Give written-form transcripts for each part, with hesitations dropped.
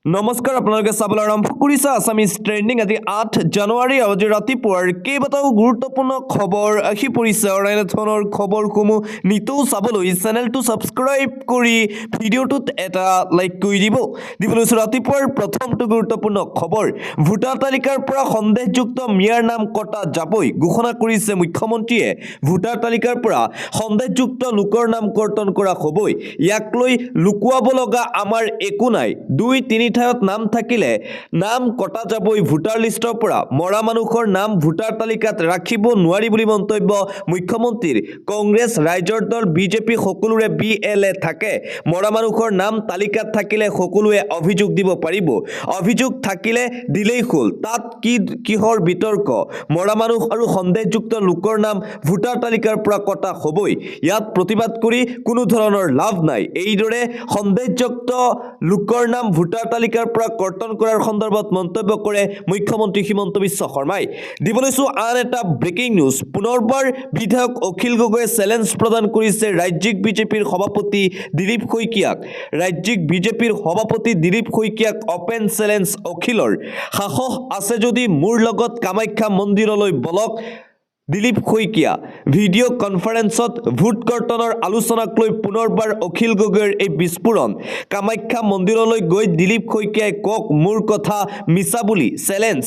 নমস্কাৰ আপোনালোকে চাবলৈ আৰম্ভ কৰিছে আছামিজ ট্ৰেণ্ডিং আজি 8 জানুৱাৰী আজি ৰাতিপুৱাৰ কেইবাটাও গুৰুত্বপূৰ্ণ খবৰ আহি পৰিছে আৰু এনেধৰণৰ খবৰসমূহ নিতৌ চাবলৈ চেনেলটো ছাবস্ক্ৰাইব কৰি ভিডিঅ'টোত এটা লাইক কৰি দিবলৈ ৰাতিপুৱাৰ প্ৰথমটো গুৰুত্বপূৰ্ণ খবৰ ভোটাৰ তালিকাৰ পৰা সন্দেহযুক্ত মিয়াৰ নাম কটা যাবই ঘোষণা কৰিছে মুখ্যমন্ত্ৰীয়ে ভোটাৰ তালিকাৰ পৰা সন্দেহযুক্ত লোকৰ নাম কৰ্তন কৰা হ'বই ইয়াক লৈ লুকুৱাব লগা আমাৰ একো নাই 2-3 ঠাইত নাম থাকিলে নাম কটা যাবই ভোটাৰ লিষ্টৰ পৰা মৰা মানুহৰ নাম ভোটাৰ তালিকাত ৰাখিব নোৱাৰি বুলি মন্তব্য মুখ্যমন্ত্ৰীৰ কংগ্ৰেছ ৰাইজৰ দল বিজেপি সকলোৰে বিএলএ থাকে মৰা মানুহৰ নাম তালিকাত থাকিলে সকলোৱে অভিযোগ দিব পাৰিব অভিযোগ থাকিলে দিলেই হ'ল তাত কিহৰ বিতৰ্ক মৰা মানুহ আৰু সন্দেহযুক্ত লোকৰ নাম ভোটাৰ তালিকাৰ পৰা কটা হ'বই ইয়াত প্ৰতিবাদ কৰি কোনো ধৰণৰ লাভ নাই এইদৰে সন্দেহযুক্ত লোকৰ নাম ভোটাৰ তালিকাৰ পৰা কৰ্তন কৰাৰ সন্দৰ্ভত মন্তব্য কৰে মুখ্যমন্ত্ৰী হিমন্ত বিশ্ব শৰ্মাই দিবলৈছো আন এটা ব্ৰেকিং নিউজ পুনৰবাৰ বিধায়ক অখিল গগৈয়ে চেলেঞ্জ প্ৰদান কৰিছে ৰাজ্যিক বিজেপিৰ সভাপতি দিলীপ শইকীয়াক ৰাজ্যিক বিজেপিৰ সভাপতি দিলীপ শইকীয়াক অপেন চেলেঞ্জ অখিলৰ সাহস আছে যদি মোৰ লগত কামাখ্যা মন্দিৰলৈ বলক দিলীপ শইকীয়া ভিডিঅ' কনফাৰেন্সত ভোট কৰ্তনৰ আলোচনাক লৈ পুনৰবাৰ অখিল গগৈৰ এই বিস্ফোৰণ কামাখ্যা মন্দিৰলৈ গৈ দিলীপ শইকীয়াই কওক মোৰ কথা মিছা বুলি চেলেঞ্জ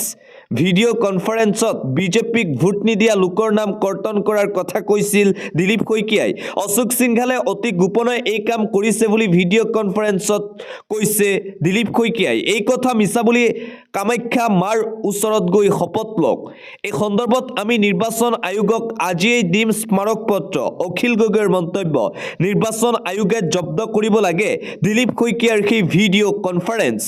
ভিডিঅ' কনফাৰেন্সত বিজেপিক ভোট নিদিয়া লোকৰ নাম কৰ্তন কৰাৰ কথা কৈছিল দিলীপ শইকীয়াই অশোক সিংঘালে অতি গোপনে এই কাম কৰিছে বুলি ভিডিঅ' কনফাৰেন্সত কৈছে দিলীপ শইকীয়াই এই কথা মিছা বুলি কামাখ্যা মাৰ ওচৰত গৈ শপত লওক এই সন্দৰ্ভত আমি নিৰ্বাচন আয়োগক আজিয়েই দিম স্মাৰক পত্ৰ অখিল গগৈৰ মন্তব্য নিৰ্বাচন আয়োগে জব্দ কৰিব লাগে দিলীপ শইকীয়াৰ সেই ভিডিঅ' কনফাৰেন্স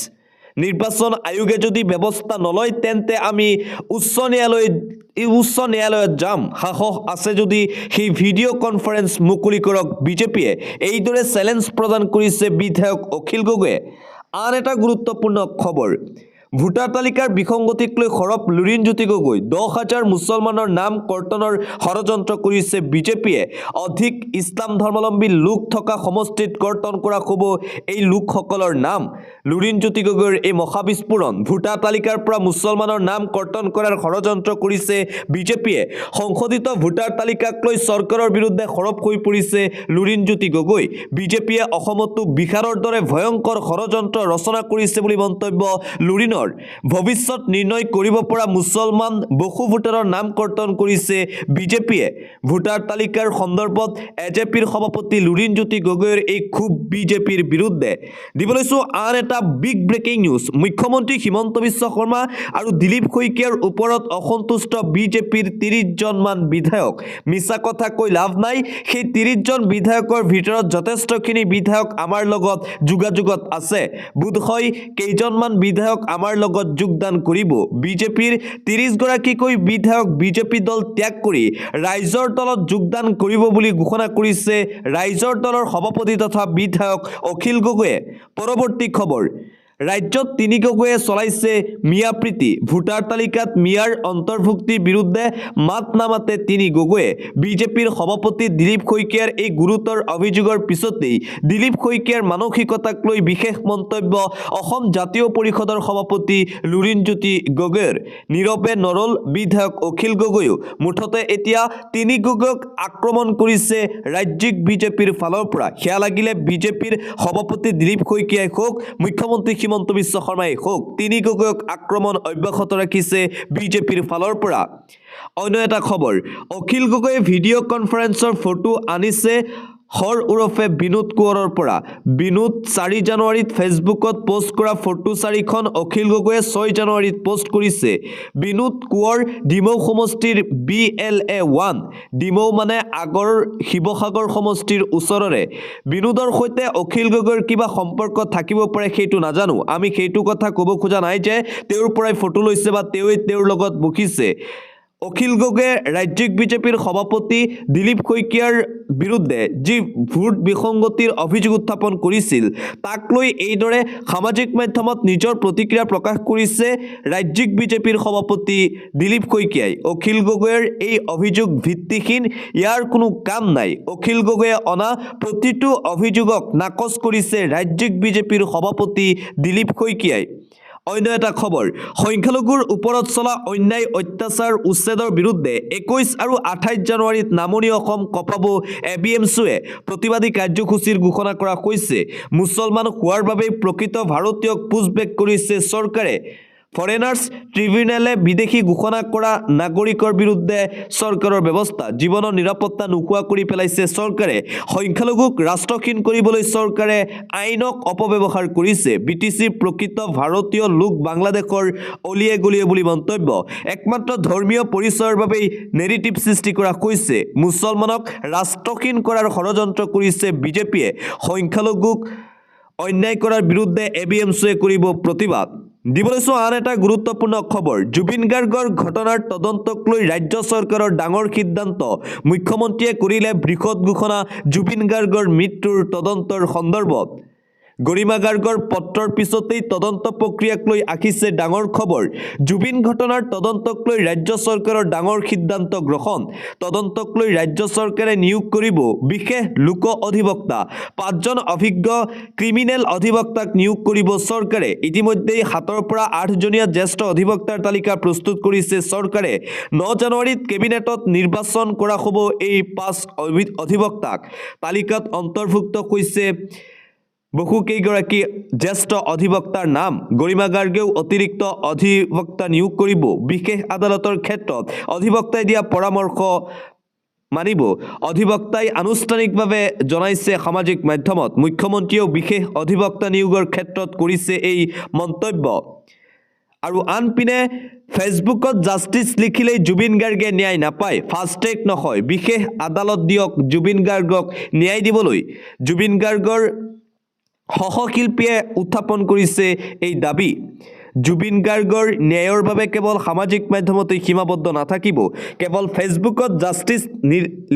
নিৰ্বাচন আয়োগে যদি ব্যৱস্থা নলয় তেন্তে আমি উচ্চ ন্যায়ালয়ত যাম সাহস আছে যদি সেই ভিডিঅ' কনফাৰেন্স মুকলি কৰক বিজেপিয়ে এইদৰে চেলেঞ্জ প্ৰদান কৰিছে বিধায়ক অখিল গগৈয়ে আন এটা গুৰুত্বপূৰ্ণ খবৰ ভোটাৰ তালিকাৰ বিসংগতিক লৈ সৰব লুৰিণজ্যোতি গগৈ 10,000 মুছলমানৰ নাম কৰ্তনৰ ষড়যন্ত্ৰ কৰিছে বিজেপিয়ে অধিক ইছলাম ধৰ্মাৱলম্বী লোক থকা সমষ্টিত কৰ্তন কৰা হ'ব এই লোকসকলৰ নাম লুৰিণজ্যোতি গগৈৰ এই মহাবিস্ফোৰণ ভোটাৰ তালিকাৰ পৰা মুছলমানৰ নাম কৰ্তন কৰাৰ ষড়যন্ত্ৰ কৰিছে বিজেপিয়ে সংশোধিত ভোটাৰ তালিকাক লৈ চৰকাৰৰ বিৰুদ্ধে সৰব হৈ পৰিছে লুৰিণজ্যোতি গগৈ বিজেপিয়ে অসমতো বিহাৰৰ দৰে ভয়ংকৰ ষড়যন্ত্ৰ ৰচনা কৰিছে বুলি মন্তব্য লুৰিণৰ ভৱিষ্যত নিৰ্ণয় কৰিব পৰা মুছলমান বহু ভোটাৰৰ নাম কৰ্তন কৰিছে বিজেপিয়ে ভোটাৰ তালিকাৰ সন্দৰ্ভত এজেপিৰ সভাপতি লুৰিণজ্যোতি গগৈৰ এই ক্ষোভ বিজেপিৰ বিৰুদ্ধে দিবলৈছো আন এটা বিগ ব্ৰেকিং নিউজ মুখ্যমন্ত্ৰী হিমন্ত বিশ্ব শৰ্মা আৰু দিলীপ শইকীয়াৰ ওপৰত অসন্তুষ্ট বিজেপিৰ 30জন মান বিধায়ক মিছা কথা কৈ লাভ নাই সেই 30জন বিধায়কৰ ভিতৰত যথেষ্টখিনি বিধায়ক আমাৰ লগত যোগাযোগত আছে বোধহয় কেইজনমান বিধায়ক আমাৰ লগত যোগদান কৰিব বিজেপিৰ 30 গৰাকীকৈ বিধায়ক বিজেপি দল ত্যাগ কৰি ৰাইজৰ দলত যোগদান কৰিব বুলি ঘোষণা কৰিছে ৰাইজৰ দলৰ সভাপতি তথা বিধায়ক অখিল গগৈয়ে পৰৱৰ্তী খবৰ ৰাজ্যত 3 গগৈয়ে চলাইছে মিয়া প্ৰীতি ভোটাৰ তালিকাত মিয়াৰ অন্তৰ্ভুক্তিৰ বিৰুদ্ধে মাত নামাতে 3 গগৈয়ে বিজেপিৰ সভাপতি দিলীপ শইকীয়াৰ এই গুৰুতৰ অভিযোগৰ পিছতেই দিলীপ শইকীয়াৰ মানসিকতাক লৈ বিশেষ মন্তব্য অসম জাতীয় পৰিষদৰ সভাপতি লুৰিণজ্যোতি গগৈৰ নীৰৱে নৰল বিধায়ক অখিল গগৈও মুঠতে এতিয়া 3 গগৈক আক্ৰমণ কৰিছে ৰাজ্যিক বিজেপিৰ ফালৰ পৰা সেয়া লাগিলে বিজেপিৰ সভাপতি দিলীপ শইকীয়াই হওক মুখ্যমন্ত্ৰী হিমন্ত বিশ্ব শৰ্মাই হওক 3 গগৈক আক্ৰমণ অব্যাহত ৰাখিছে বিজেপিৰ ফালৰ পৰা অন্য এটা খবৰ অখিল গগৈয়ে ভিডিঅ' কনফাৰেন্সৰ ফটো আনিছে হৰ উৰফে বিনোদ কোঁৱৰৰ পৰা বিনোদ 4 জানুৱাৰীত ফেচবুকত পোষ্ট কৰা ফটো 4খন অখিল গগৈয়ে 6 জানুৱাৰীত পোষ্ট কৰিছে বিনোদ কোঁৱৰ ডিমৌ সমষ্টিৰ BLA1 ডিমৌ মানে আগৰ শিৱসাগৰ সমষ্টিৰ ওচৰৰে বিনোদৰ সৈতে অখিল গগৈৰ কিবা সম্পৰ্ক থাকিব পাৰে সেইটো নাজানো আমি সেইটো কথা ক'ব খোজা নাই যে তেওঁৰ পৰাই ফটো লৈছে বা তেওঁৰ লগত বকিছে অখিল গগৈয়ে ৰাজ্যিক বিজেপিৰ সভাপতি দিলীপ শইকীয়াৰ বিৰুদ্ধে যি ভোট বিসংগতিৰ অভিযোগ উত্থাপন কৰিছিল তাক লৈ এইদৰে সামাজিক মাধ্যমত নিজৰ প্ৰতিক্ৰিয়া প্ৰকাশ কৰিছে ৰাজ্যিক বিজেপিৰ সভাপতি দিলীপ শইকীয়াই। অখিল গগৈৰ এই অভিযোগ ভিত্তিহীন, ইয়াৰ কোনো কাম নাই। অখিল গগৈয়ে অনা প্ৰতিটো অভিযোগক নাকচ কৰিছে ৰাজ্যিক বিজেপিৰ সভাপতি দিলীপ শইকীয়াই। অন্য এটা খবৰ, সংখ্যালঘুৰ ওপৰত চলা অন্যায় অত্যাচাৰ উচ্ছেদৰ বিৰুদ্ধে 21 আৰু 28 জানুৱাৰীত নামনি অসম কঁপাব ABMCয়ে প্ৰতিবাদী কাৰ্যসূচীৰ ঘোষণা কৰা হৈছে। মুছলমান হোৱাৰ বাবে প্ৰকৃত ভাৰতীয়ক পুছবেক কৰিছে চৰকাৰে। ফৰেনাৰ্ছ ট্ৰিবিউনেলে বিদেশী ঘোষণা কৰা নাগৰিকৰ বিৰুদ্ধে চৰকাৰৰ ব্যৱস্থা। জীৱনৰ নিৰাপত্তা নোহোৱা কৰি পেলাইছে চৰকাৰে। সংখ্যালঘুক ৰাষ্ট্ৰহীন কৰিবলৈ চৰকাৰে আইনক অপব্যৱহাৰ কৰিছে। BTCৰ প্ৰকৃত ভাৰতীয় লোক বাংলাদেশৰ অলিয়ে গলিয়ে বুলি মন্তব্য। একমাত্ৰ ধৰ্মীয় পৰিচয়ৰ বাবেই নেৰেটিভ সৃষ্টি কৰা হৈছে। মুছলমানক ৰাষ্ট্ৰহীন কৰাৰ ষড়যন্ত্ৰ কৰিছে বিজেপিয়ে। সংখ্যালঘুক অন্যায় কৰাৰ বিৰুদ্ধে ABMCয়ে কৰিব প্ৰতিবাদ। দিবলৈছো আন এটা গুৰুত্বপূৰ্ণ খবৰ, জুবিন গাৰ্গৰ ঘটনাৰ তদন্তক লৈ ৰাজ্য চৰকাৰৰ ডাঙৰ সিদ্ধান্ত। মুখ্যমন্ত্ৰীয়ে কৰিলে বৃহৎ ঘোষণা জুবিন গাৰ্গৰ মৃত্যুৰ তদন্তৰ সন্দৰ্ভত। গৰিমা গাৰ্গৰ পত্ৰৰ পিছতেই তদন্ত প্ৰক্ৰিয়াক লৈ আহিছে ডাঙৰ খবৰ। জুবিন ঘটনাৰ তদন্তক লৈ ৰাজ্য চৰকাৰৰ ডাঙৰ সিদ্ধান্ত গ্ৰহণ। তদন্তক লৈ ৰাজ্য চৰকাৰে নিয়োগ কৰিব বিশেষ লোক অধিবক্তা। 5জন অভিজ্ঞ ক্ৰিমিনেল অধিবক্তাক নিয়োগ কৰিব চৰকাৰে। ইতিমধ্যেই 7ৰ পৰা 8জনীয়া জ্যেষ্ঠ অধিবক্তাৰ তালিকা প্ৰস্তুত কৰিছে চৰকাৰে। 9 জানুৱাৰীত কেবিনেটত নিৰ্বাচন কৰা হ'ব এই 5 অধিবক্তাক। তালিকাত অন্তৰ্ভুক্ত হৈছে বহুকেইগৰাকী জ্যেষ্ঠ অধিবক্তাৰ নাম। গৰিমা গাৰ্গেও অতিৰিক্ত অধিবক্তা নিয়োগ কৰিব। বিশেষ আদালতৰ ক্ষেত্ৰত অধিবক্তাই দিয়া পৰামৰ্শ মানিব। অধিবক্তাই আনুষ্ঠানিকভাৱে জনাইছে সামাজিক মাধ্যমত। মুখ্যমন্ত্ৰীয়েও বিশেষ অধিবক্তা নিয়োগৰ ক্ষেত্ৰত কৰিছে এই মন্তব্য। আৰু আনপিনে ফেচবুকত জাষ্টিছ লিখিলেই জুবিন গাৰ্গে ন্যায় নাপায়, ফাষ্ট ট্ৰেক নহয়, বিশেষ আদালত দিয়ক জুবিন গাৰ্গক ন্যায় দিবলৈ। জুবিন গাৰ্গৰ সহশিল্পীয়ে উত্থাপন কৰিছে এই দাবী। জুবিন গাৰ্গৰ ন্যায়ৰ বাবে কেৱল সামাজিক মাধ্যমতে সীমাবদ্ধ নাথাকিব। কেৱল ফেচবুকত জাষ্টিছ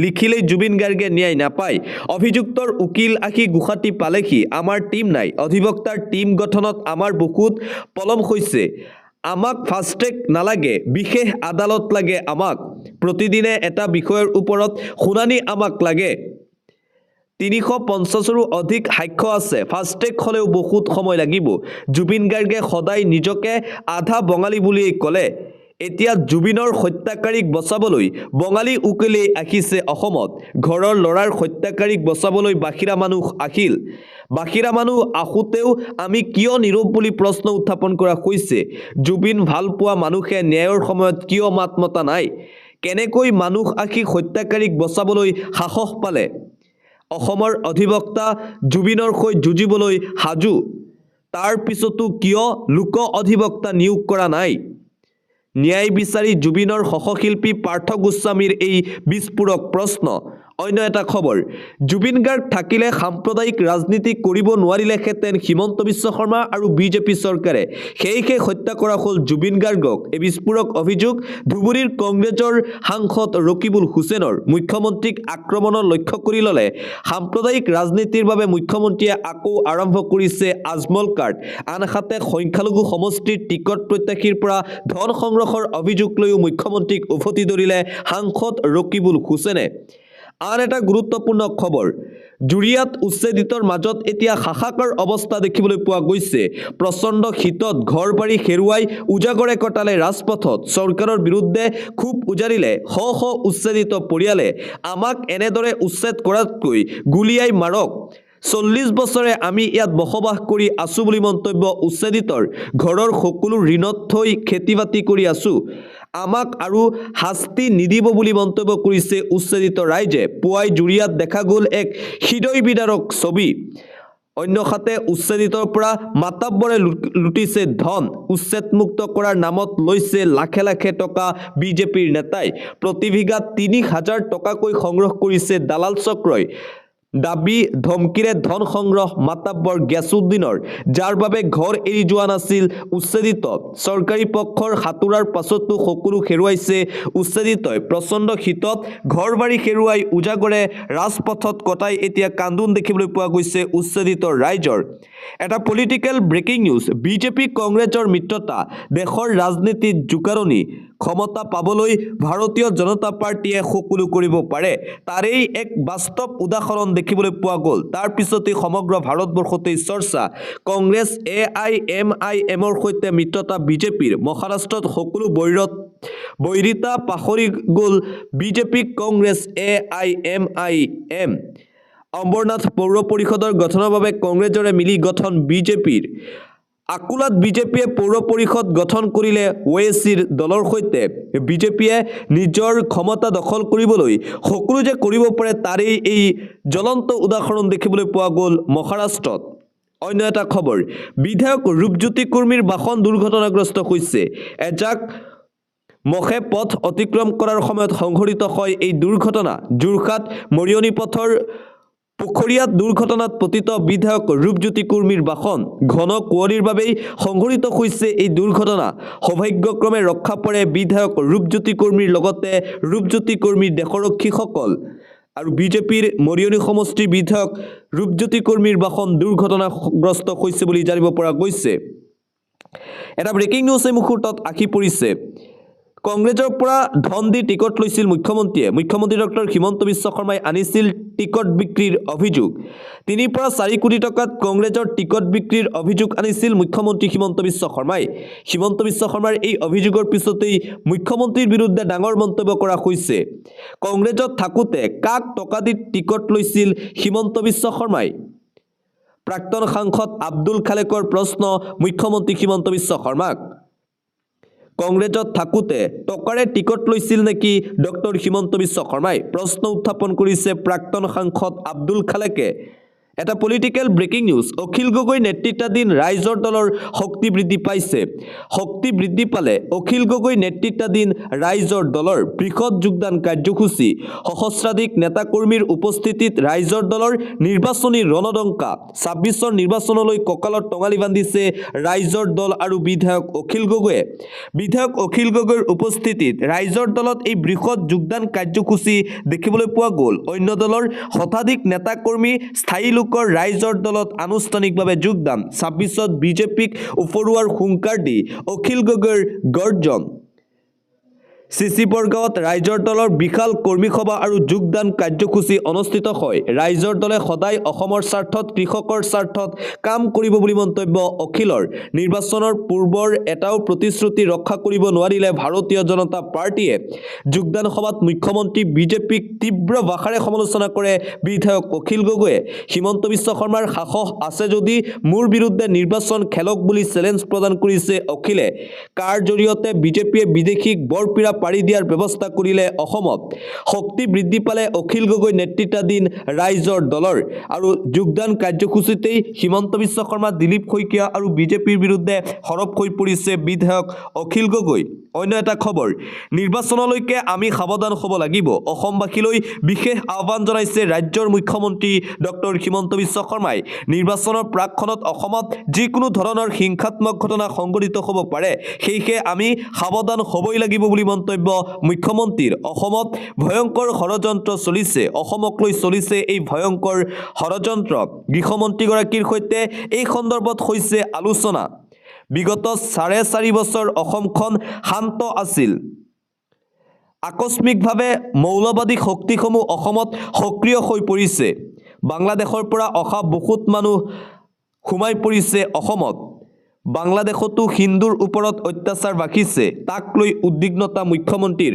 লিখিলেই জুবিন গাৰ্গে ন্যায় নাপায়। অভিযুক্তৰ উকিল আহি গুৱাহাটী পালেহি, আমাৰ টীম নাই। অধিবক্তাৰ টীম গঠনত আমাৰ বহুত পলম হৈছে। আমাক ফাষ্ট ট্ৰেক নালাগে, বিশেষ আদালত লাগে আমাক। প্ৰতিদিনে এটা বিষয়ৰ ওপৰত শুনানি আমাক লাগে। 350ৰো অধিক সাক্ষ্য আছে। ফাষ্ট ট্ৰেক হ'লেও বহুত সময় লাগিব। জুবিন গাৰ্গে সদায় নিজকে আধা বঙালী বুলিয়েই ক'লে। এতিয়া জুবিনৰ হত্যাকাৰীক বচাবলৈ বঙালী উকিলেই আহিছে অসমত। ঘৰৰ ল'ৰাৰ হত্যাকাৰীক বচাবলৈ বাহিৰা মানুহ আহিল। বাহিৰা মানুহ আহোঁতেও আমি কিয় নীৰৱ বুলি প্ৰশ্ন উত্থাপন কৰা হৈছে। জুবিন ভাল পোৱা মানুহে ন্যায়ৰ সময়ত কিয় মাত মতা নাই? কেনেকৈ মানুহ আহি হত্যাকাৰীক বচাবলৈ সাহস পালে? অসমৰ অধিবক্তা জুবিনৰ হৈ যুঁজিবলৈ সাজু, তাৰ পিছতো কিয় লোক অধিবক্তা নিয়োগ কৰা নাই? ন্যায় বিচাৰি জুবিনৰ সহশিল্পী পাৰ্থ গোস্বামীৰ এই বিস্ফোৰক প্ৰশ্ন। অন্য এটা খবৰ, জুবিন গাৰ্গ থাকিলে সাম্প্ৰদায়িক ৰাজনীতি কৰিব নোৱাৰিলেহেঁতেন হিমন্ত বিশ্ব শৰ্মা আৰু বিজেপি চৰকাৰে। সেয়েহে হত্যা কৰা হ'ল জুবিন গাৰ্গক। এই বিস্ফোৰক অভিযোগ ধুবুৰীৰ কংগ্ৰেছৰ সাংসদ ৰকিবুল হুছেইনৰ। মুখ্যমন্ত্ৰীক আক্ৰমণৰ লক্ষ্য কৰি ল'লে। সাম্প্ৰদায়িক ৰাজনীতিৰ বাবে মুখ্যমন্ত্ৰীয়ে আকৌ আৰম্ভ কৰিছে আজমল কাৰ্ড। আনহাতে সংখ্যালঘু সমষ্টিৰ টিকট প্ৰত্যাশীৰ পৰা ধন সংগ্ৰহৰ অভিযোগ লৈও মুখ্যমন্ত্ৰীক উভতি ধৰিলে সাংসদ ৰকিবুল হুছেইনে। আন এটা গুৰুত্বপূৰ্ণ খবৰ, জুৰিয়াত উচ্ছেদিতৰ মাজত এতিয়া হাহাকাৰ অৱস্থা দেখিবলৈ পোৱা গৈছে। প্ৰচণ্ড শীতত ঘৰ বাৰী হেৰুৱাই উজাগৰে কটালে ৰাজপথত। চৰকাৰৰ বিৰুদ্ধে ক্ষোভ উজাৰিলে শ শ উচ্ছেদিত পৰিয়ালে। আমাক এনেদৰে উচ্ছেদ কৰাতকৈ গুলীয়াই মাৰক। 40 বছৰে আমি ইয়াত বসবাস কৰি আছো বুলি মন্তব্য উচ্ছেদিতৰ। ঘৰৰ সকলো ঋণত থৈ খেতি বাতি কৰি আছো, আমাক আৰু শাস্তি নিদিব বুলি মন্তব্য কৰিছে উচ্ছেদিত ৰাইজে। পুৱাই জুৰিয়াত দেখা গ'ল এক হৃদয় বিদাৰক ছবি। অন্যহাতে উচ্ছেদিতৰ পৰা মাতাব্বৰে লুটিছে ধন। উচ্ছেদমুক্ত কৰাৰ নামত লৈছে লাখে লাখে টকা বিজেপিৰ নেতাই। প্ৰতি বিঘাত 3000 টকাকৈ সংগ্ৰহ কৰিছে দালাল চক্ৰই। দাবী ধমকিৰে ধন সংগ্ৰহ মাতাব্বৰ গিয়াছুদ্দিনৰ যাৰ বাবে ঘৰ এৰি যোৱা নাছিল উচ্ছেদিত চৰকাৰী পক্ষৰ হাতোৰাৰ পাছতো সকলো হেৰুৱাইছে উচ্ছেদিতই প্ৰচণ্ড শীতত ঘৰ বাৰী হেৰুৱাই উজাগৰে ৰাজপথত কটাই এতিয়া কান্দোন দেখিবলৈ পোৱা গৈছে উচ্ছেদিত ৰাইজৰ এটা পলিটিকেল ব্ৰেকিং নিউজ বিজেপি কংগ্ৰেছৰ মিত্ৰতা দেশৰ ৰাজনীতিত জোকাৰণি ক্ষমতা পাবলৈ ভাৰতীয় জনতা পাৰ্টিয়ে সকলো কৰিব পাৰে তাৰেই এক বাস্তৱ উদাহৰণ দেখিবলৈ পোৱা গ'ল তাৰ পিছতে সমগ্ৰ ভাৰতবৰ্ষতেই চৰ্চা কংগ্ৰেছ AIMIMৰ সৈতে মিত্ৰতা বিজেপিৰ মহাৰাষ্ট্ৰত সকলো বৈৰিতা পাহৰি গ'ল বিজেপি কংগ্ৰেছ AIMIM অম্বৰনাথ পৌৰ পৰিষদৰ গঠনৰ বাবে কংগ্ৰেছৰে মিলি গঠন বিজেপিৰ আকুলাত বিজেপিয়ে পৌৰ পৰিষদ গঠন কৰিলে ওৱেচিৰ দলৰ সৈতে বিজেপিয়ে নিজৰ ক্ষমতা দখল কৰিবলৈ সকলো যে কৰিব পাৰে তাৰেই এই জ্বলন্ত উদাহৰণ দেখিবলৈ পোৱা গ'ল মহাৰাষ্ট্ৰত অন্য এটা খবৰ বিধায়ক ৰূপজ্যোতি কুৰ্মীৰ বাহন দুৰ্ঘটনাগ্ৰস্ত হৈছে এজাক মখে পথ অতিক্ৰম কৰাৰ সময়ত সংঘটিত হয় এই দুৰ্ঘটনা যোৰহাট মৰিয়নি পথৰ পুখুৰীয়াত দুৰ্ঘটনাত পতিত বিধায়ক ৰূপজ্যোতি কুৰ্মীৰ বাহন ঘন কুঁৱলীৰ বাবেই সংঘটিত হৈছে এই দুৰ্ঘটনা সৌভাগ্যক্ৰমে ৰক্ষা পৰে বিধায়ক ৰূপজ্যোতি কুৰ্মীৰ লগতে ৰূপজ্যোতি কুৰ্মীৰ দেশৰক্ষীসকল আৰু বিজেপিৰ মৰিয়নি সমষ্টিৰ বিধায়ক ৰূপজ্যোতি কুৰ্মীৰ বাহন দুৰ্ঘটনাগ্ৰস্ত হৈছে বুলি জানিব পৰা গৈছে এটা ব্ৰেকিং নিউজ এই মুহূৰ্তত আহি পৰিছে কংগ্ৰেছৰ পৰা ধন দি টিকট লৈছিল মুখ্যমন্ত্ৰী ডক্টৰ হিমন্ত বিশ্ব শৰ্মাই আনিছিল টিকট বিক্ৰীৰ অভিযোগ 3 পৰা 4 কোটি টকাত কংগ্ৰেছৰ টিকট বিক্ৰীৰ অভিযোগ আনিছিল মুখ্যমন্ত্ৰী হিমন্ত বিশ্ব শৰ্মাৰ এই অভিযোগৰ পিছতেই মুখ্যমন্ত্ৰীৰ বিৰুদ্ধে ডাঙৰ মন্তব্য কৰা হৈছে কংগ্ৰেছত থাকোতে কাক টকা দি টিকট লৈছিল হিমন্ত বিশ্ব শৰ্মাই প্ৰাক্তন সাংসদ আব্দুল খালেকৰ প্ৰশ্ন মুখ্যমন্ত্ৰী হিমন্ত বিশ্ব শৰ্মাক কংগ্ৰেছত থাকোতে টকাৰে টিকট লৈছিল নেকি ডক্টৰ হিমন্ত বিশ্ব শৰ্মাই প্ৰশ্ন উত্থাপন কৰিছে প্ৰাক্তন সাংসদ আব্দুল খালেকে এটা political breaking news Akhil Gogoi নেতৃত্বাধীন ৰাইজৰ দলৰ শক্তি বৃদ্ধি পালে অখিল গগৈ নেতৃত্বাধীন ৰাইজৰ দলৰ বৃহৎ যোগদান কাৰ্যসূচী সহস্ৰাধিক নেতাকৰ্মীৰ উপস্থিতিত ৰাইজৰ দলৰ নিৰ্বাচনী ৰণদংকা 26ৰ নিৰ্বাচনলৈ কঁকালত টঙালি বান্ধিছে ৰাইজৰ দল আৰু বিধায়ক অখিল গগৈৰ উপস্থিতিত ৰাইজৰ দলত এই বৃহৎ যোগদান কাৰ্যসূচী দেখিবলৈ পোৱা গ'ল অন্য দলৰ শতাধিক নেতাকৰ্মী স্থায়ী ৰাইজৰ দলত আনুষ্ঠানিকভাৱে যোগদান 26ত বিজেপিক উপৰুৱাৰ হুংকাৰ দি অখিল গগৈৰ গৰ্জন চিচি বৰগাঁৱত ৰাইজৰ দলৰ বিশাল কৰ্মী সভা আৰু যোগদান কাৰ্যসূচী অনুষ্ঠিত হয় ৰাইজৰ দলে সদায় অসমৰ স্বাৰ্থত কৃষকৰ স্বাৰ্থত কাম কৰিব বুলি মন্তব্য অখিলৰ নিৰ্বাচনৰ পূৰ্বৰ এটাও প্ৰতিশ্ৰুতি ৰক্ষা কৰিব নোৱাৰিলে ভাৰতীয় জনতা পাৰ্টিয়ে যোগদান সভাত মুখ্যমন্ত্ৰী বিজেপিক তীব্ৰ ভাষাৰে সমালোচনা কৰে বিধায়ক অখিল গগৈয়ে হিমন্ত বিশ্ব শৰ্মাৰ সাহস আছে যদি মোৰ বিৰুদ্ধে নিৰ্বাচন খেলক বুলি চেলেঞ্জ প্ৰদান কৰিছে অখিলে কাৰ জৰিয়তে বিজেপিয়ে বিদেশীক বৰপীৰা পাৰি দিয়াৰ ব্যৱস্থা কৰিলে অসমত শক্তি বৃদ্ধি পালে অখিল গগৈ নেতৃত্বাধীন ৰাইজৰ দলৰ আৰু যোগদান কাৰ্যসূচীতেই হিমন্ত বিশ্ব শৰ্মা দিলীপ শইকীয়া আৰু বিজেপিৰ বিৰুদ্ধে সৰব হৈ পৰিছে বিধায়ক অখিল গগৈ অন্য এটা খবৰ নিৰ্বাচনলৈকে আমি সাৱধান হ'ব লাগিব অসমবাসীলৈ বিশেষ আহ্বান জনাইছে ৰাজ্যৰ মুখ্যমন্ত্ৰী ডক্টৰ হিমন্ত বিশ্ব শৰ্মাই নিৰ্বাচনৰ প্ৰাকখনত অসমত যিকোনো ধৰণৰ হিংসাত্মক ঘটনা সংঘটিত হ'ব পাৰে সেয়েহে আমি সাৱধান হ'বই লাগিব বুলি মন্তব্য মুখ্যমন্ত্ৰীৰ অসমত ভয়ংকৰ ষড়যন্ত্ৰ চলিছে অসমক লৈ চলিছে এই ভয়ংকৰ ষড়যন্ত্ৰ গৃহমন্ত্ৰীগৰাকীৰ সৈতে এই সন্দৰ্ভত হৈছে আলোচনা বিগত 4.5 বছৰ অসমখন শান্ত আছিল আকস্মিকভাৱে মৌলবাদী শক্তিসমূহ অসমত সক্ৰিয় হৈ পৰিছে বাংলাদেশৰ পৰা অহা বহুত মানুহ সোমাই পৰিছে অসমত বাংলাদেশতো হিন্দুৰ ওপৰত অত্যাচাৰ বাঢ়িছে তাক লৈ উদ্বিগ্নতা মুখ্যমন্ত্ৰীৰ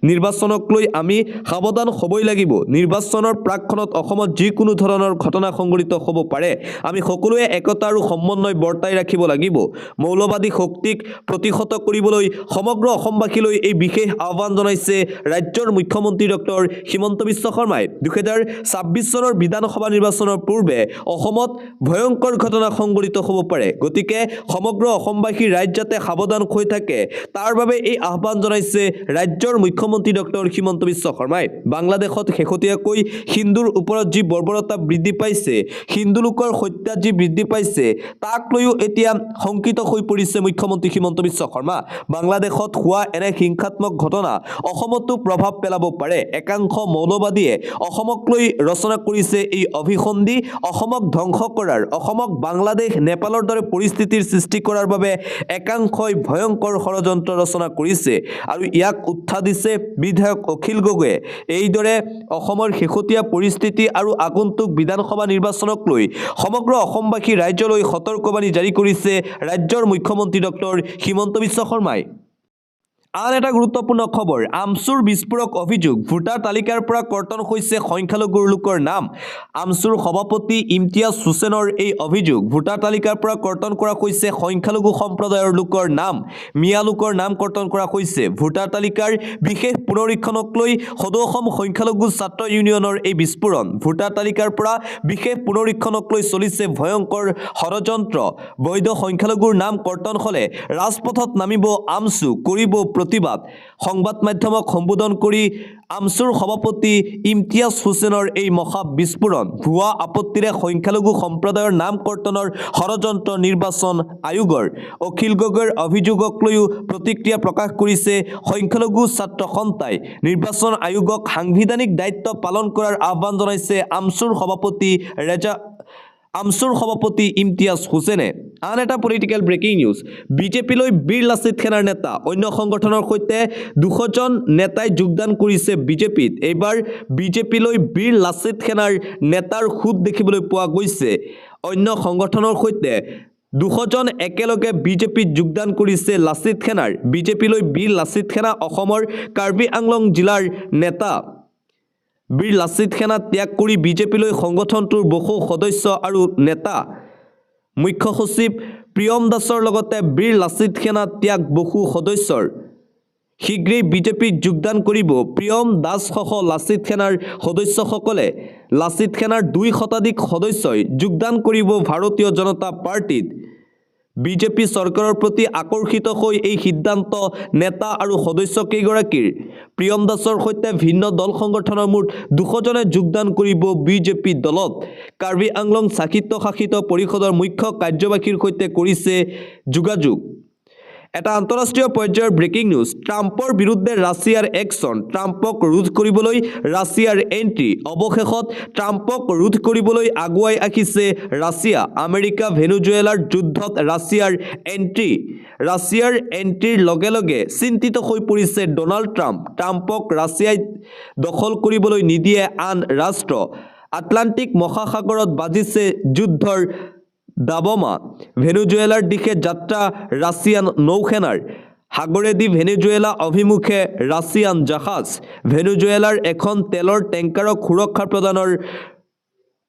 নিৰ্বাচনক লৈ আমি সাৱধান হ'বই লাগিব নিৰ্বাচনৰ প্ৰাকখনত অসমত যিকোনো ধৰণৰ ঘটনা সংঘটিত হ'ব পাৰে আমি সকলোৱে একতা আৰু সমন্বয় বৰ্তাই ৰাখিব লাগিব মৌলবাদী শক্তিক প্ৰতিহত কৰিবলৈ সমগ্ৰ অসমবাসীলৈ এই বিশেষ আহ্বান জনাইছে ৰাজ্যৰ মুখ্যমন্ত্ৰী ডক্টৰ হিমন্ত বিশ্ব শৰ্মাই 2026 চনৰ বিধানসভা নিৰ্বাচনৰ পূৰ্বে অসমত ভয়ংকৰ ঘটনা সংঘটিত হ'ব পাৰে গতিকে সমগ্ৰ অসমবাসী ৰাইজ যাতে সাৱধান হৈ থাকে তাৰ বাবে এই আহ্বান জনাইছে ৰাজ্যৰ মুখ্যমন্ত্ৰী ডক্টৰ হিমন্ত বিশ্ব শৰ্মাই। বাংলাদেশত শেহতীয়াকৈ হিন্দুৰ ওপৰত যি বৰ্বৰতা বৃদ্ধি পাইছে, হিন্দু লোকৰ হত্যা যি বৃদ্ধি পাইছে, তাক লৈও এতিয়া শংকিত হৈ পৰিছে মুখ্যমন্ত্ৰী হিমন্ত বিশ্ব শৰ্মা। বাংলাদেশত হোৱা এনে হিংসাত্মক ঘটনা অসমতো প্ৰভাৱ পেলাব পাৰে। একাংশ মৌলবাদীয়ে অসমক লৈ ৰচনা কৰিছে এই অভিসন্ধি, অসমক ধ্বংস কৰাৰ, অসমক বাংলাদেশ নেপালৰ দৰে পৰিস্থিতিৰ সৃষ্টি কৰাৰ বাবে একাংশই ভয়ংকৰ ষড়যন্ত্ৰ ৰচনা কৰিছে আৰু ইয়াক উৎসাহ দিছে বিধায়ক অখিল গগৈয়ে। এইদৰে অসমৰ শেহতীয়া পৰিস্থিতি আৰু আগন্তুক বিধানসভা নিৰ্বাচনক লৈ সমগ্ৰ অসমবাসী ৰাইজলৈ সতৰ্কবাণী জাৰি কৰিছে ৰাজ্যৰ মুখ্যমন্ত্ৰী ডক্টৰ হিমন্ত বিশ্ব শৰ্মাই। আন এটা গুৰুত্বপূৰ্ণ খবৰ, আমচুৰ বিস্ফোৰক অভিযোগ, ভোটাৰ তালিকাৰ পৰা কৰ্তন হৈছে সংখ্যালঘু লোকৰ নাম। আমচুৰ সভাপতি ইমতিয়াজ হুছেইনৰ এই অভিযোগ, ভোটাৰ তালিকাৰ পৰা কৰ্তন কৰা হৈছে সংখ্যালঘু সম্প্ৰদায়ৰ লোকৰ নাম, মিয়া লোকৰ নাম কৰ্তন কৰা হৈছে। ভোটাৰ তালিকাৰ বিশেষ পুনৰীক্ষণক লৈ সদৌ অসম সংখ্যালঘু ছাত্ৰ ইউনিয়নৰ এই বিস্ফোৰণ। ভোটাৰ তালিকাৰ পৰা বিশেষ পুনৰীক্ষণক লৈ চলিছে ভয়ংকৰ ষড়যন্ত্ৰ। বৈধ সংখ্যালঘুৰ নাম কৰ্তন হ'লে ৰাজপথত নামিব আমচু, কৰিব প্ৰতিবাদ। সংবাদ মাধ্যমক সম্বোধন কৰি আমচুৰ সভাপতি ইমতিয়াজ হুছেইনৰ এই মহা বিস্ফোৰণ। ভুৱা আপত্তিৰে সংখ্যালঘু সম্প্ৰদায়ৰ নাম কৰ্তনৰ ষড়যন্ত্ৰ নিৰ্বাচন আয়োগৰ। অখিল গগৈৰ অভিযোগক লৈও প্ৰতিক্ৰিয়া প্ৰকাশ কৰিছে সংখ্যালঘু ছাত্ৰ সন্থাই। নিৰ্বাচন আয়োগক সাংবিধানিক দায়িত্ব পালন কৰাৰ আহ্বান জনাইছে আমচুৰ সভাপতি ইমতিয়াজ হুছেইনে। আন এটা পলিটিকেল ব্ৰেকিং নিউজ, বিজেপিলৈ বীৰ লাচিত সেনাৰ নেতা, অন্য সংগঠনৰ সৈতে 200জন নেতাই যোগদান কৰিছে বিজেপিত। এইবাৰ বিজেপিলৈ বীৰ লাচিত সেনাৰ নেতাৰ সোঁত দেখিবলৈ পোৱা গৈছে। অন্য সংগঠনৰ সৈতে 200জন একেলগে বিজেপিত যোগদান কৰিছে লাচিত সেনাৰ। বিজেপিলৈ বীৰ লাচিত সেনা অসমৰ কাৰ্বি আংলং জিলাৰ নেতা। বীৰ লাচিত সেনা ত্যাগ কৰি বিজেপিলৈ সংগঠনটোৰ বহু সদস্য আৰু নেতা। মুখ্য সচিব প্ৰিয়ম দাসৰ লগতে বীৰ লাচিত সেনা ত্যাগ বহু সদস্যৰ। শীঘ্ৰেই বিজেপিত যোগদান কৰিব প্ৰিয়ম দাসসহ লাচিত সেনাৰ সদস্যসকলে। লাচিত সেনাৰ 2 শতাধিক সদস্যই যোগদান কৰিব ভাৰতীয় জনতা পাৰ্টিত। বিজেপি চৰকাৰৰ প্ৰতি আকৰ্ষিত হৈ এই সিদ্ধান্ত নেতা আৰু সদস্য কেইগৰাকীৰ। প্ৰিয়ম দাসৰ সৈতে ভিন্ন দল সংগঠনৰ মুঠ 200জনে যোগদান কৰিব বিজেপি দলত। কাৰ্বি আংলং স্বায়ত্ত শাসিত পৰিষদৰ মুখ্য কাৰ্যবাহীৰ সৈতে কৰিছে যোগাযোগ। এটা আন্তঃৰাষ্ট্ৰীয় পৰ্যায়ৰ ব্ৰেকিং নিউজ, ট্ৰাম্পৰ বিৰুদ্ধে ৰাছিয়াৰ একশ্যন, ট্ৰাম্পক ৰোধ কৰিবলৈ ৰাছিয়াৰ এণ্ট্ৰি। অৱশেষত ট্ৰাম্পক ৰোধ কৰিবলৈ আগুৱাই আহিছে ৰাছিয়া। আমেৰিকা ভেনেজুৱেলাৰ যুদ্ধত ৰাছিয়াৰ এণ্ট্ৰি। ৰাছিয়াৰ এণ্ট্ৰিৰ লগে লগে চিন্তিত হৈ পৰিছে ডনাল্ড ট্ৰাম্প। ট্ৰাম্পক ৰাছিয়াই দখল কৰিবলৈ নিদিয়ে আন ৰাষ্ট্ৰ। আটলাণ্টিক মহাসাগৰত বাজিছে যুদ্ধৰ দাবমা। ভেনেজুৱেলাৰ দিশে যাত্ৰা ৰাছিয়ান নৌসেনাৰ। সাগৰেদি ভেনেজুৱেলা অভিমুখে ৰাছিয়ান জাহাজ। ভেনেজুৱেলাৰ এখন তেলৰ টেংকাৰক সুৰক্ষা প্ৰদানৰ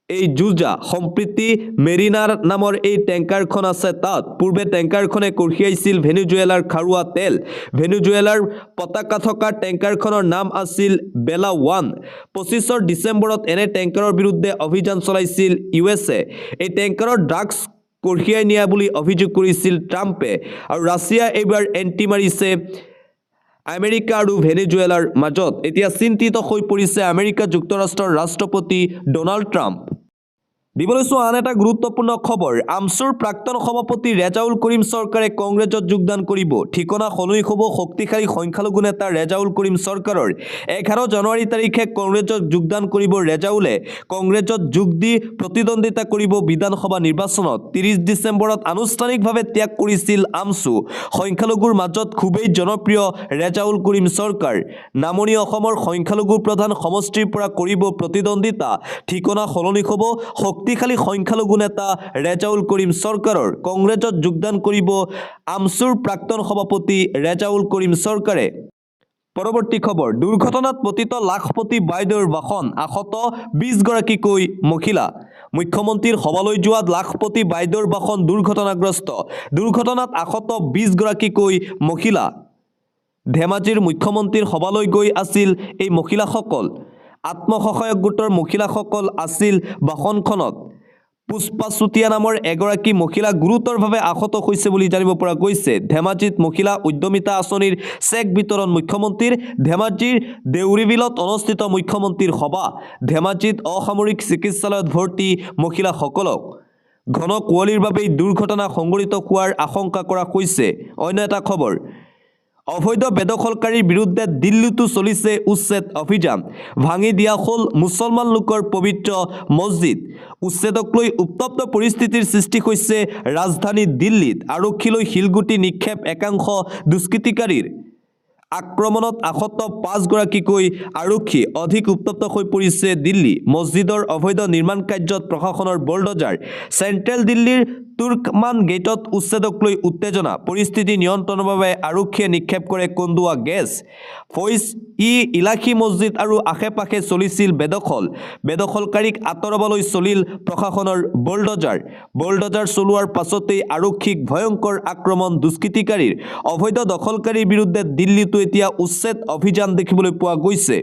এই যুঁজা। সম্প্ৰীতি মেৰিনাৰ নামৰ এই টেংকাৰখন আছে তাত। পূৰ্বে টেংকাৰখনে কঢ়িয়াইছিল ভেনেজুৱেলাৰ খাৰুৱা তেল। ভেনেজুৱেলাৰ পতাকা থকা টেংকাৰখনৰ নাম আছিল বেলা 1। 25 ডিচেম্বৰত এনে টেংকাৰৰ বিৰুদ্ধে অভিযান চলাইছিল USA। এই টেংকাৰত ড্ৰাগছ কঢ়িয়াই নিয়া বুলি অভিযোগ কৰিছিল ট্ৰাম্পে। আৰু ৰাছিয়া এইবাৰ এণ্ট্ৰি মাৰিছে আমেৰিকা আৰু ভেনেজুৱেলাৰ মাজত। এতিয়া চিন্তিত হৈ পৰিছে আমেৰিকা যুক্তৰাষ্ট্ৰৰ ৰাষ্ট্ৰপতি ডনাল্ড ট্ৰাম্প। দিবলৈছো আন এটা গুৰুত্বপূৰ্ণ খবৰ, আমচুৰ প্ৰাক্তন সভাপতি ৰেজাউল কৰিম চৰকাৰে কংগ্ৰেছত যোগদান কৰিব। ঠিকনা সলনি হ'ব শক্তিশালী সংখ্যালঘু নেতা ৰেজাউল কৰিম চৰকাৰৰ। 11 জানুৱাৰী তাৰিখে কংগ্ৰেছত যোগদান কৰিব ৰেজাউলে। কংগ্ৰেছত যোগ দি প্ৰতিদ্বন্দ্বিতা কৰিব বিধানসভা নিৰ্বাচনত। 30 ডিচেম্বৰত আনুষ্ঠানিকভাৱে ত্যাগ কৰিছিল আমচু। সংখ্যালঘুৰ মাজত খুবেই জনপ্ৰিয় ৰেজাউল কৰিম চৰকাৰ। নামনি অসমৰ সংখ্যালঘু প্ৰধান সমষ্টিৰ পৰা কৰিব প্ৰতিদ্বন্দ্বিতা। ঠিকনা সলনি হ'ব শক্তিশালী সংখ্যালঘু নেতা ৰেজাউল কৰিম চৰকাৰৰ। কংগ্ৰেছত যোগদান কৰিব আমচুৰ প্ৰাক্তন সভাপতি ৰেজাউল কৰিম চৰকাৰে। পৰৱৰ্তী খবৰ, দুৰ্ঘটনাত পতিত লাখপতি বাইদেউৰ বাহন, আহত 20গৰাকীকৈ মহিলা। মুখ্যমন্ত্ৰীৰ সভালৈ যোৱা লাখপতি বাইদেউৰ বাহন দুৰ্ঘটনাগ্ৰস্ত। দুৰ্ঘটনাত আহত 20গৰাকীকৈ মহিলা। ধেমাজিৰ মুখ্যমন্ত্ৰীৰ সভালৈ গৈ আছিল এই মহিলাসকল। আত্মসহায়ক গোটৰ মহিলাসকল আছিল বাহনখনত। পুষ্পা চুতীয়া নামৰ এগৰাকী মহিলা গুৰুতৰভাৱে আহত হৈছে বুলি জানিব পৰা গৈছে। ধেমাজিত মহিলা উদ্যমিতা আঁচনিৰ চেক বিতৰণ মুখ্যমন্ত্ৰীৰ। ধেমাজিৰ দেউৰিবিলত অনুষ্ঠিত মুখ্যমন্ত্ৰীৰ সভা। ধেমাজিত অসামৰিক চিকিৎসালয়ত ভৰ্তি মহিলাসকলক। ঘন কুঁৱলীৰ বাবেই দুৰ্ঘটনা সংঘটিত হোৱাৰ আশংকা কৰা হৈছে। অন্য এটা খবৰ, অবৈধ বেদখলকাৰীৰ বিৰুদ্ধে দিল্লীতো চলিছে উচ্ছেদ অভিযান। ভাঙি দিয়া হ'ল মুছলমান লোকৰ পবিত্ৰ মছজিদ। উচ্ছেদক লৈ উত্তপ্ত পৰিস্থিতিৰ সৃষ্টি হৈছে ৰাজধানী দিল্লীত। আৰক্ষীলৈ শিলগুটি নিক্ষেপ একাংশ দুষ্কৃতিকাৰীৰ। আক্ৰমণত আহত 5গৰাকীকৈ আৰক্ষী। অধিক উত্তপ্ত হৈ পৰিছে দিল্লী। মছজিদৰ অবৈধ নিৰ্মাণ কাৰ্যত প্ৰশাসনৰ বুলডোজাৰ। চেণ্ট্ৰেল দিল্লীৰ তুৰ্কমান গেটত উচ্ছেদক লৈ উত্তেজনা। পৰিস্থিতি নিয়ন্ত্ৰণৰ বাবে আৰক্ষীয়ে নিক্ষেপ কৰে কন্দুৱা গেছ। ইলাহী মছজিদ আৰু আশে-পাশে চলিছিল বেদখল। বেদখলকাৰীক আঁতৰাবলৈ চলিল প্ৰশাসনৰ বুলডোজাৰ। বুলডোজাৰ চলোৱাৰ পাছতেই আৰক্ষীক ভয়ংকৰ আক্ৰমণ দুষ্কৃতিকাৰীৰ। অবৈধ দখলকাৰীৰ বিৰুদ্ধে দিল্লীতো এতিয়া উচ্ছেদ অভিযান দেখিবলৈ পোৱা গৈছে।